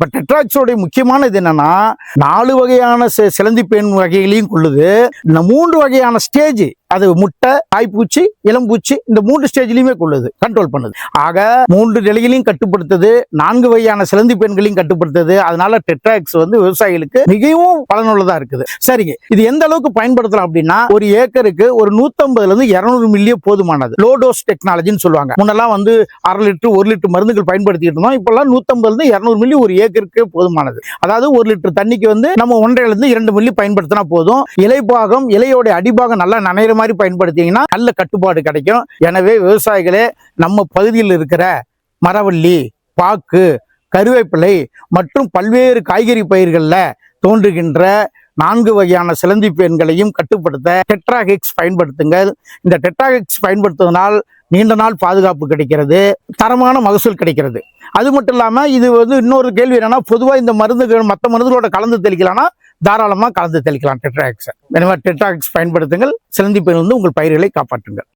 இப்ப டெட்ராக்ஸோட முக்கியமானது என்னன்னா 4 வகையான சிலந்தி பேன் வகைகளையும் கொள்ளுது. இந்த 3 வகையான ஸ்டேஜ், அது முட்டை, தாய்ப்பூச்சி, இளம்பூச்சி, இந்த 3 ஸ்டேஜ்லயுமே கொள்ளுது, கண்ட்ரோல் பண்ணுது. ஆக 3 நிலைகளையும் கட்டுப்படுத்துது, 4 வகையான சிலந்தி பெண்களையும் கட்டுப்படுத்துது. அதனால டெட்ராக்ஸ் விவசாயிகளுக்கு மிகவும் பயனுள்ளதா இருக்குது. சரிங்க, இது எந்த அளவுக்கு பயன்படுத்தலாம் அப்படின்னா, ஒரு ஏக்கருக்கு ஒரு 150 இருந்து 200 மில்லியே போதுமானது. லோ டோஸ் டெக்னாலஜின்னு சொல்லுவாங்க. முன்னெல்லாம் 1/2 லிட்டர் 1 லிட்டர் மருந்துகள் பயன்படுத்திட்டு இருந்தோம். இப்பெல்லாம் 150 இருந்து 200 மில்லி ஒரு ஏக்கருக்கு போதுமானது. அதாவது 1 லிட்டர் தண்ணிக்கு நம்ம 1.5 இருந்து 2 மில்லி பயன்படுத்தினா போதும். இலைப்பாகம், இலையோட அடிபாகம் நல்லா நனைகிற மாதிரி பயன்படுத்திங்கன்னா நல்ல கட்டுப்பாடு கிடைக்கும். எனவே விவசாயிகளே, நம்ம பகுதியில் இருக்கிற மரவள்ளி, பாக்கு, கருவேப்பிலை மற்றும் பல்வேறு காய்கறி பயிர்கள்ல தோன்றுகின்ற 4 வகையான சிலந்தி பேன்களையும் கட்டுப்படுத்த டெட்ராஹெக்ஸ் பயன்படுத்துங்கள். இந்த டெட்ராஹெக்ஸ் பயன்படுத்துவதனால் நீண்ட நாள் பாதுகாப்பு கிடைக்கிறது, தரமான மகசூல் கிடைக்கிறது. அது மட்டும் இல்லாம இது இன்னொரு கேள்வி என்னன்னா, பொதுவா இந்த மருந்துகள் மற்ற மருந்துகளோட கலந்து தெளிக்கலாம்னா தாராளமா கலந்து தெளிக்கலாம் டெட்ராஹெக்ஸ். எனவே டெட்ராஹெக்ஸ் பயன்படுத்துங்கள். சிலந்தி பேன் உங்கள் பயிர்களை காப்பாற்றுங்கள்.